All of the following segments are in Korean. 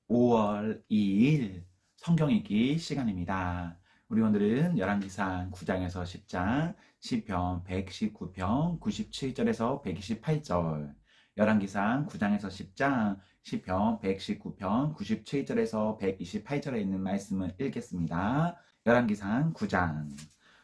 5월 2일 성경 읽기 시간입니다. 우리 오늘은 열왕기상 9장에서 10장, 시편 119편 97절에서 128절, 열왕기상 9장에서 10장, 시편 119편 97절에서 128절에 있는 말씀을 읽겠습니다. 열왕기상 9장.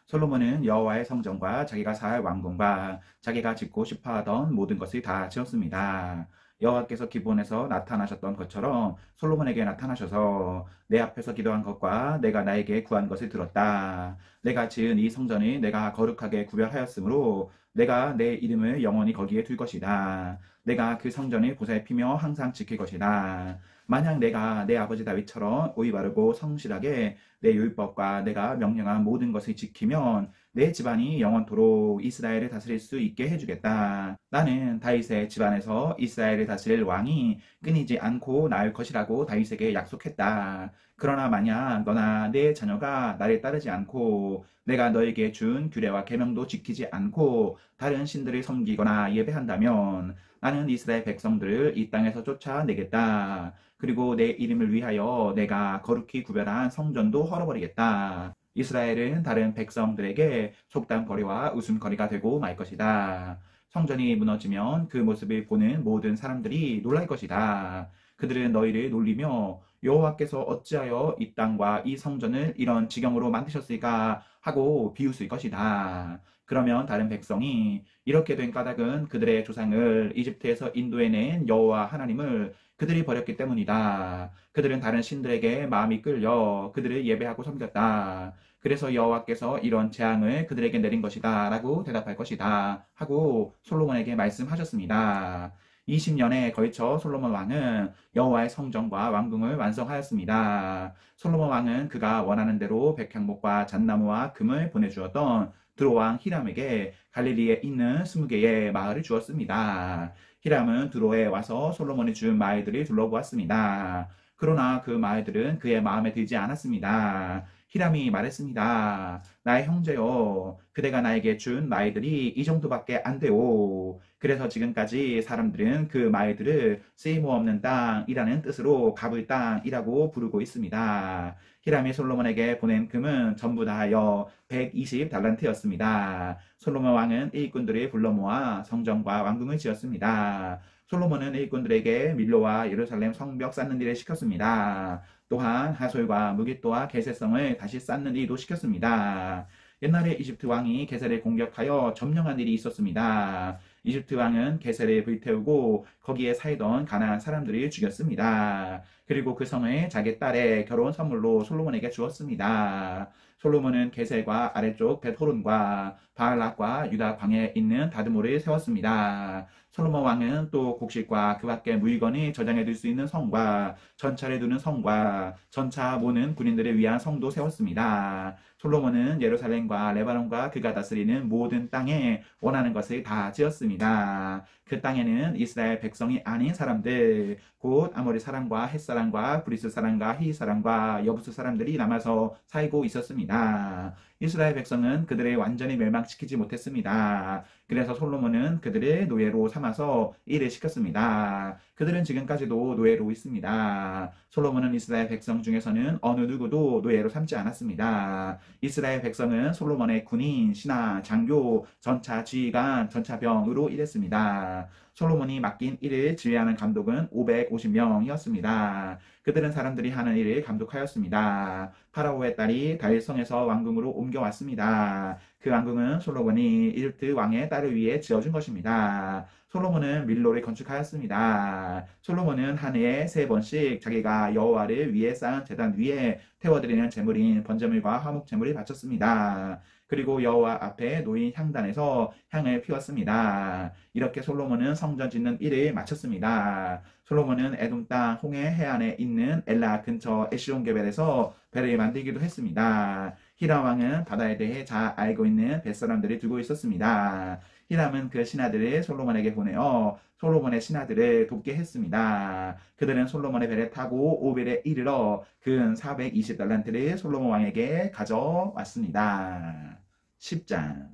솔로몬은 여호와의 성전과 자기가 살 왕궁과 자기가 짓고 싶어하던 모든 것을 다 지었습니다. 여호와께서 기브온에서 나타나셨던 것처럼 솔로몬에게 나타나셔서 내 앞에서 기도한 것과 내가 나에게 구한 것을 들었다. 내가 지은 이 성전을 내가 거룩하게 구별하였으므로 내가 내 이름을 영원히 거기에 둘 것이다. 내가 그 성전을 보살피며 항상 지킬 것이다. 만약 내가 내 아버지 다윗처럼 오이 바르고 성실하게 내 율법과 내가 명령한 모든 것을 지키면 내 집안이 영원토록 이스라엘을 다스릴 수 있게 해주겠다. 나는 다윗의 집안에서 이스라엘을 다스릴 왕이 끊이지 않고 나을 것이라고 다윗에게 약속했다. 그러나 만약 너나 내 자녀가 나를 따르지 않고 내가 너에게 준 규례와 계명도 지키지 않고 다른 신들을 섬기거나 예배한다면 나는 이스라엘 백성들을 이 땅에서 쫓아내겠다. 그리고 내 이름을 위하여 내가 거룩히 구별한 성전도 헐어버리겠다. 이스라엘은 다른 백성들에게 속담거리와 웃음거리가 되고 말 것이다. 성전이 무너지면 그 모습을 보는 모든 사람들이 놀랄 것이다. 그들은 너희를 놀리며 여호와께서 어찌하여 이 땅과 이 성전을 이런 지경으로 만드셨을까 하고 비웃을 것이다. 그러면 다른 백성이 이렇게 된 까닭은 그들의 조상을 이집트에서 인도해낸 여호와 하나님을 그들이 버렸기 때문이다. 그들은 다른 신들에게 마음이 끌려 그들을 예배하고 섬겼다. 그래서 여호와께서 이런 재앙을 그들에게 내린 것이다 라고 대답할 것이다 하고 솔로몬에게 말씀하셨습니다. 20년에 걸쳐 솔로몬 왕은 여호와의 성전과 왕궁을 완성하였습니다. 솔로몬 왕은 그가 원하는 대로 백향목과 잣나무와 금을 보내주었던 두로왕 히람에게 갈릴리에 있는 20개의 마을을 주었습니다. 히람은 두로에 와서 솔로몬이 준 마을들을 둘러보았습니다. 그러나 그 마을들은 그의 마음에 들지 않았습니다. 히람이 말했습니다. 나의 형제여, 그대가 나에게 준 마을들이 이 정도밖에 안 돼오. 그래서 지금까지 사람들은 그 마을들을 쓰임없는 땅이라는 뜻으로 갑을 땅이라고 부르고 있습니다. 히람이 솔로몬에게 보낸 금은 전부 다하여 120달란트였습니다. 솔로몬 왕은 일꾼들을 불러 모아 성전과 왕궁을 지었습니다. 솔로몬은 일꾼들에게 밀로와 예루살렘 성벽 쌓는 일을 시켰습니다. 또한 하솔과 무깃도와 게셋성을 다시 쌓는 일도 시켰습니다. 옛날에 이집트 왕이 게셀을 공격하여 점령한 일이 있었습니다. 이집트 왕은 게셀을 불태우고 거기에 살던 가나안 사람들을 죽였습니다. 그리고 그 성을 자기 딸의 결혼 선물로 솔로몬에게 주었습니다. 솔로몬은 게셀과 아래쪽 벳호론과 바알락과 유다 광야에 있는 다드모를 세웠습니다. 솔로몬 왕은 또 곡식과 그 밖의 물건을 저장해 둘 수 있는 성과 전차를 두는 성과 전차 모는 군인들을 위한 성도 세웠습니다. 솔로몬은 예루살렘과 레바논과 그가 다스리는 모든 땅에 원하는 것을 다 지었습니다. 그 땅에는 이스라엘 백성이 아닌 사람들, 곧 아모리 사람과 헷 사람과 브리스 사람과 히히 사람과 여부스 사람들이 남아서 살고 있었습니다. 이스라엘 백성은 그들을 완전히 멸망시키지 못했습니다. 그래서 솔로몬은 그들을 노예로 삼아서 일을 시켰습니다. 그들은 지금까지도 노예로 있습니다. 솔로몬은 이스라엘 백성 중에서는 어느 누구도 노예로 삼지 않았습니다. 이스라엘 백성은 솔로몬의 군인, 신하, 장교, 전차 지휘관, 전차병으로 일했습니다. 솔로몬이 맡긴 일을 지휘하는 감독은 550명이었습니다. 그들은 사람들이 하는 일을 감독하였습니다. 파라오의 딸이 다윗성에서 왕궁으로 옮겨왔습니다. 그 왕궁은 솔로몬이 이집트 왕의 딸을 위해 지어준 것입니다. 솔로몬은 밀로를 건축하였습니다. 솔로몬은 한 해에 3번씩 자기가 여호와를 위해 쌓은 제단 위에 태워드리는 제물인 번제물과 화목제물을 바쳤습니다. 그리고 여호와 앞에 놓인 향단에서 향을 피웠습니다. 이렇게 솔로몬은 성전 짓는 일을 마쳤습니다. 솔로몬은 에돔 땅 홍해 해안에 있는 엘라 근처 에시온게벨에서 배를 만들기도 했습니다. 히람 왕은 바다에 대해 잘 알고 있는 뱃사람들을 두고 있었습니다. 히람은 그 신하들을 솔로몬에게 보내어 솔로몬의 신하들을 돕게 했습니다. 그들은 솔로몬의 배를 타고 오벨에 이르러 근 420달란트를 솔로몬 왕에게 가져왔습니다. 10장.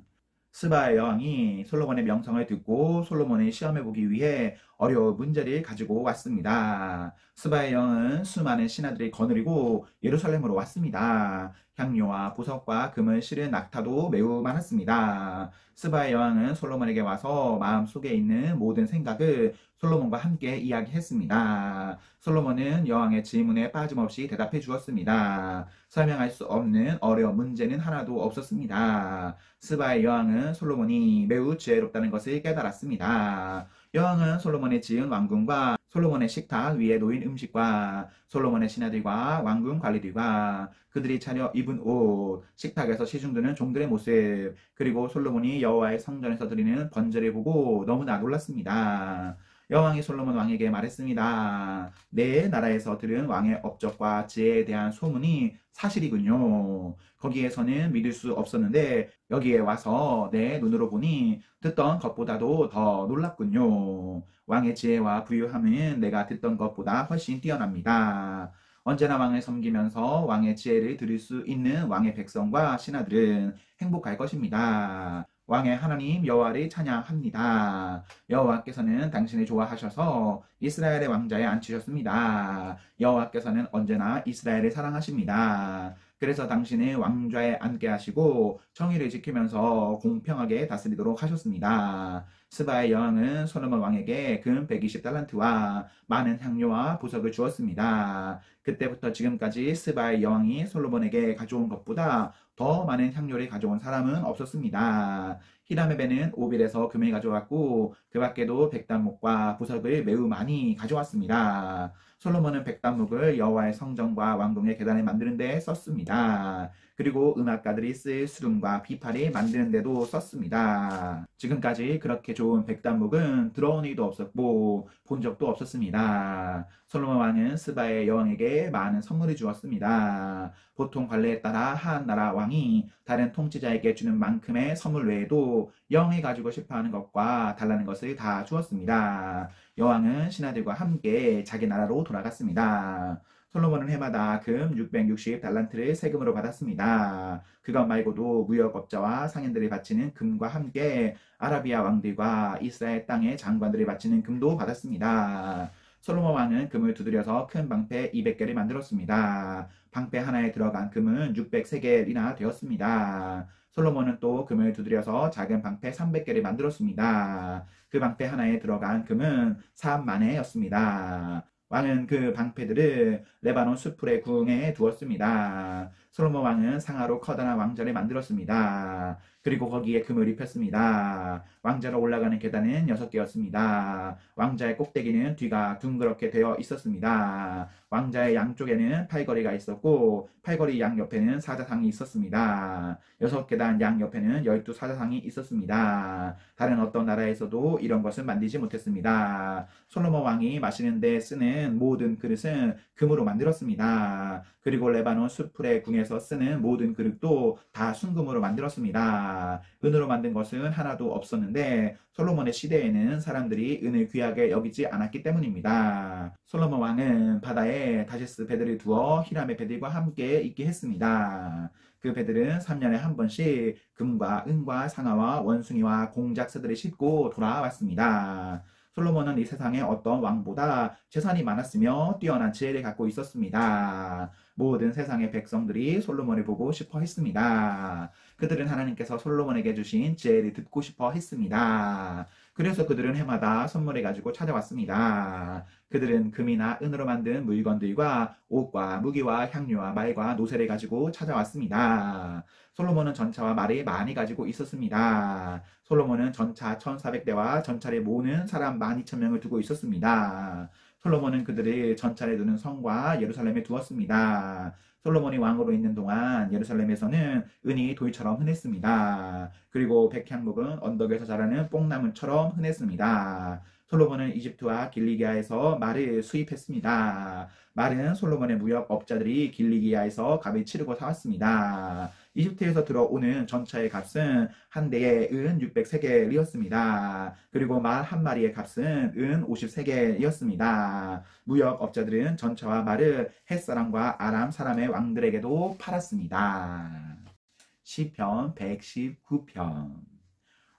스바의 여왕이 솔로몬의 명성을 듣고 솔로몬을 시험해 보기 위해 어려운 문제를 가지고 왔습니다. 스바의 여왕은 수많은 신하들이 거느리고 예루살렘으로 왔습니다. 향료와 보석과 금을 실은 낙타도 매우 많았습니다. 스바의 여왕은 솔로몬에게 와서 마음속에 있는 모든 생각을 솔로몬과 함께 이야기했습니다. 솔로몬은 여왕의 질문에 빠짐없이 대답해 주었습니다. 설명할 수 없는 어려운 문제는 하나도 없었습니다. 스바의 여왕은 솔로몬이 매우 지혜롭다는 것을 깨달았습니다. 여왕은 솔로몬의 지은 왕궁과 솔로몬의 식탁 위에 놓인 음식과 솔로몬의 신하들과 왕궁 관리들과 그들이 차려 입은 옷, 식탁에서 시중드는 종들의 모습, 그리고 솔로몬이 여호와의 성전에서 드리는 번제를 보고 너무나 놀랐습니다. 여왕이 솔로몬 왕에게 말했습니다. 내 나라에서 들은 왕의 업적과 지혜에 대한 소문이 사실이군요. 거기에서는 믿을 수 없었는데 여기에 와서 내 눈으로 보니 듣던 것보다도 더 놀랍군요. 왕의 지혜와 부유함은 내가 듣던 것보다 훨씬 뛰어납니다. 언제나 왕을 섬기면서 왕의 지혜를 들을 수 있는 왕의 백성과 신하들은 행복할 것입니다. 왕의 하나님 여호와를 찬양합니다. 여호와께서는 당신을 좋아하셔서 이스라엘의 왕자에 앉히셨습니다. 여호와께서는 언제나 이스라엘을 사랑하십니다. 그래서 당신을 왕좌에 앉게 하시고 정의를 지키면서 공평하게 다스리도록 하셨습니다. 스바의 여왕은 솔로몬 왕에게 금 120달란트와 많은 향료와 보석을 주었습니다. 그때부터 지금까지 스바의 여왕이 솔로몬에게 가져온 것보다 더 많은 향료를 가져온 사람은 없었습니다. 히람의 배는 오빌에서 금을 가져왔고 그 밖에도 백단목과 보석을 매우 많이 가져왔습니다. 솔로몬은 백단목을 여호와의 성전과 왕궁의 계단을 만드는 데 썼습니다. 그리고 음악가들이 쓸 수lum과 비파를 만드는 데도 썼습니다. 지금까지 그렇게 좋은 백단목은 들어온 일도 없었고 본 적도 없었습니다. 솔로몬 왕은 스바의 여왕에게 많은 선물을 주었습니다. 보통 관례에 따라 한 나라 왕이 다른 통치자에게 주는 만큼의 선물 외에도 영이 가지고 싶어하는 것과 달라는 것을 다 주었습니다. 여왕은 신하들과 함께 자기 나라로 돌아갔습니다. 솔로몬은 해마다 금 660달란트를 세금으로 받았습니다. 그것 말고도 무역업자와 상인들이 바치는 금과 함께 아라비아 왕들과 이스라엘 땅의 장관들이 바치는 금도 받았습니다. 솔로몬 왕은 금을 두드려서 큰 방패 200개를 만들었습니다. 방패 하나에 들어간 금은 603개이나 되었습니다. 솔로몬은 또 금을 두드려서 작은 방패 300개를 만들었습니다. 그 방패 하나에 들어간 금은 3만회였습니다. 왕은 그 방패들을 레바논 수풀의 궁에 두었습니다. 솔로몬 왕은 상하로 커다란 왕자를 만들었습니다. 그리고 거기에 금을 입혔습니다. 왕자로 올라가는 계단은 6개였습니다. 왕자의 꼭대기는 뒤가 둥그렇게 되어 있었습니다. 왕자의 양쪽에는 팔걸이가 있었고 팔걸이 양옆에는 사자상이 있었습니다. 6계단 양옆에는 12사자상이 있었습니다. 다른 어떤 나라에서도 이런 것은 만들지 못했습니다. 솔로몬 왕이 마시는 데 쓰는 모든 그릇은 금으로 만들었습니다. 그리고 레바논 수풀의 궁에서 쓰는 모든 그릇도 다 순금으로 만들었습니다. 은으로 만든 것은 하나도 없었는데 솔로몬의 시대에는 사람들이 은을 귀하게 여기지 않았기 때문입니다. 솔로몬 왕은 바다에 다시스 배들을 두어 히람의 배들과 함께 있게 했습니다. 그 배들은 3년에 한 번씩 금과 은과 상아와 원숭이와 공작새들을 싣고 돌아왔습니다. 솔로몬은 이 세상의 어떤 왕보다 재산이 많았으며 뛰어난 지혜를 갖고 있었습니다. 모든 세상의 백성들이 솔로몬을 보고 싶어 했습니다. 그들은 하나님께서 솔로몬에게 주신 지혜를 듣고 싶어 했습니다. 그래서 그들은 해마다 선물을 가지고 찾아왔습니다. 그들은 금이나 은으로 만든 물건들과 옷과 무기와 향료와 말과 노새를 가지고 찾아왔습니다. 솔로몬은 전차와 말을 많이 가지고 있었습니다. 솔로몬은 전차 1400대와 전차를 모으는 사람 12,000명을 두고 있었습니다. 솔로몬은 그들을 전차를 두는 성과 예루살렘에 두었습니다. 솔로몬이 왕으로 있는 동안 예루살렘에서는 은이 돌처럼 흔했습니다. 그리고 백향목은 언덕에서 자라는 뽕나무처럼 흔했습니다. 솔로몬은 이집트와 길리기아에서 말을 수입했습니다. 말은 솔로몬의 무역업자들이 길리기아에서 값을 치르고 사왔습니다. 이집트에서 들어오는 전차의 값은 한 대에 은 603개이었습니다. 그리고 말 한 마리의 값은 은 53개이었습니다. 무역업자들은 전차와 말을 헷사람과 아람 사람의 왕들에게도 팔았습니다. 시편 119편.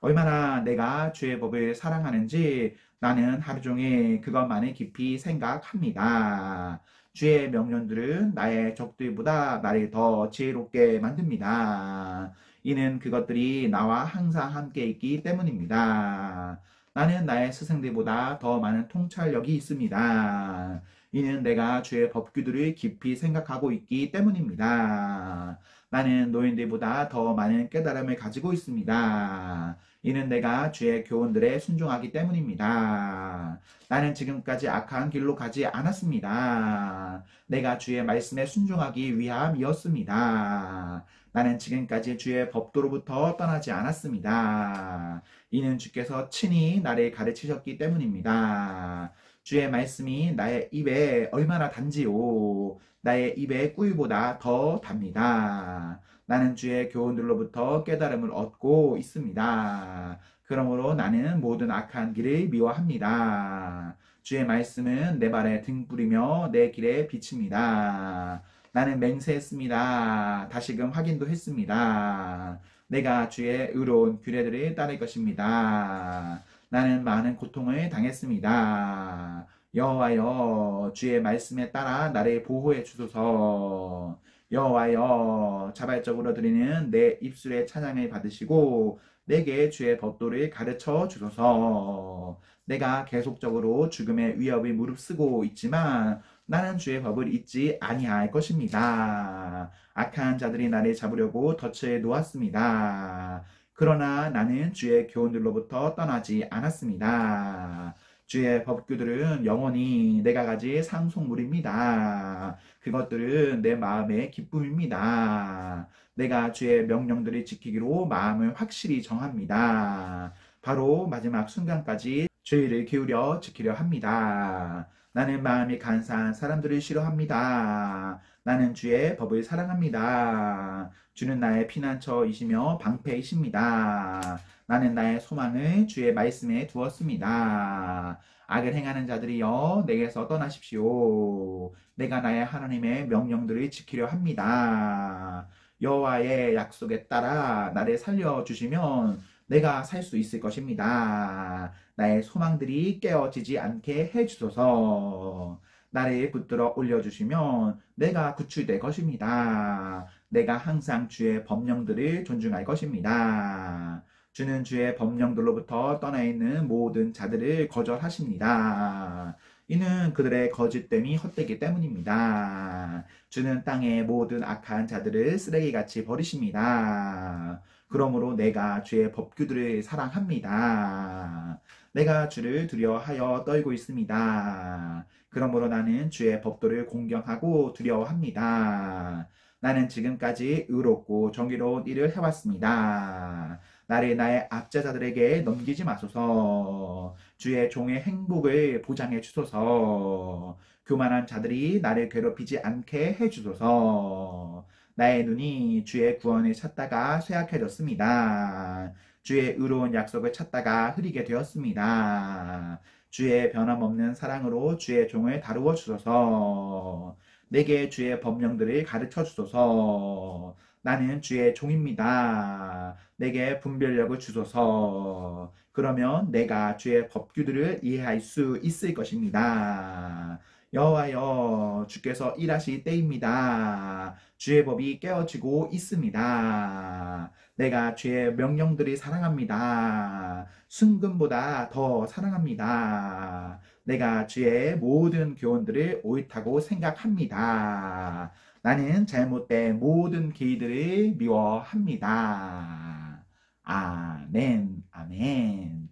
얼마나 내가 주의 법을 사랑하는지 나는 하루 종일 그것만을 깊이 생각합니다. 주의 명령들은 나의 적들보다 나를 더 지혜롭게 만듭니다. 이는 그것들이 나와 항상 함께 있기 때문입니다. 나는 나의 스승들보다 더 많은 통찰력이 있습니다. 이는 내가 주의 법규들을 깊이 생각하고 있기 때문입니다. 나는 노인들보다 더 많은 깨달음을 가지고 있습니다. 이는 내가 주의 교훈들에 순종하기 때문입니다. 나는 지금까지 악한 길로 가지 않았습니다. 내가 주의 말씀에 순종하기 위함이었습니다. 나는 지금까지 주의 법도로부터 떠나지 않았습니다. 이는 주께서 친히 나를 가르치셨기 때문입니다. 주의 말씀이 나의 입에 얼마나 단지요. 나의 입의 꿀보다 더 답니다. 나는 주의 교훈들로부터 깨달음을 얻고 있습니다. 그러므로 나는 모든 악한 길을 미워합니다. 주의 말씀은 내 발에 등불이며 내 길에 비칩니다. 나는 맹세했습니다. 다시금 확인도 했습니다. 내가 주의 의로운 규례들을 따를 것입니다. 나는 많은 고통을 당했습니다. 여호와여, 주의 말씀에 따라 나를 보호해 주소서. 여호와여, 자발적으로 드리는 내 입술의 찬양을 받으시고 내게 주의 법도를 가르쳐 주소서. 내가 계속적으로 죽음의 위협을 무릅쓰고 있지만 나는 주의 법을 잊지 아니할 것입니다. 악한 자들이 나를 잡으려고 덫을 놓았습니다. 그러나 나는 주의 교훈들로부터 떠나지 않았습니다. 주의 법규들은 영원히 내가 가질 상속물입니다. 그것들은 내 마음의 기쁨입니다. 내가 주의 명령들을 지키기로 마음을 확실히 정합니다. 바로 마지막 순간까지 주의를 기울여 지키려 합니다. 나는 마음이 간사한 사람들을 싫어합니다. 나는 주의 법을 사랑합니다. 주는 나의 피난처이시며 방패이십니다. 나는 나의 소망을 주의 말씀에 두었습니다. 악을 행하는 자들이여 내게서 떠나십시오. 내가 나의 하나님의 명령들을 지키려 합니다. 여호와의 약속에 따라 나를 살려주시면 내가 살 수 있을 것입니다. 나의 소망들이 깨어지지 않게 해주소서. 나를 붙들어 올려주시면 내가 구출될 것입니다. 내가 항상 주의 법령들을 존중할 것입니다. 주는 주의 법령들로부터 떠나 있는 모든 자들을 거절하십니다. 이는 그들의 거짓됨이 헛되기 때문입니다. 주는 땅의 모든 악한 자들을 쓰레기같이 버리십니다. 그러므로 내가 주의 법규들을 사랑합니다. 내가 주를 두려워하여 떨고 있습니다. 그러므로 나는 주의 법도를 공경하고 두려워합니다. 나는 지금까지 의롭고 정의로운 일을 해왔습니다. 나를 나의 압제자들에게 넘기지 마소서. 주의 종의 행복을 보장해 주소서. 교만한 자들이 나를 괴롭히지 않게 해 주소서. 나의 눈이 주의 구원을 찾다가 쇠약해졌습니다. 주의 의로운 약속을 찾다가 흐리게 되었습니다. 주의 변함없는 사랑으로 주의 종을 다루어 주소서. 내게 주의 법령들을 가르쳐 주소서. 나는 주의 종입니다. 내게 분별력을 주소서. 그러면 내가 주의 법규들을 이해할 수 있을 것입니다. 여호와여, 주께서 일하실 때입니다. 주의 법이 깨어지고 있습니다. 내가 주의 명령들을 사랑합니다. 순금보다 더 사랑합니다. 내가 주의 모든 교훈들을 옳다고 생각합니다. 나는 잘못된 모든 길들을 미워합니다. 아멘, 아멘.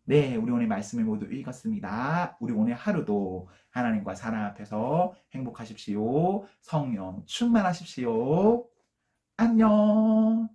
네, 우리 오늘 말씀을 모두 읽었습니다. 우리 오늘 하루도 하나님과 사랑 앞에서 행복하십시오. 성령 충만하십시오. 안녕.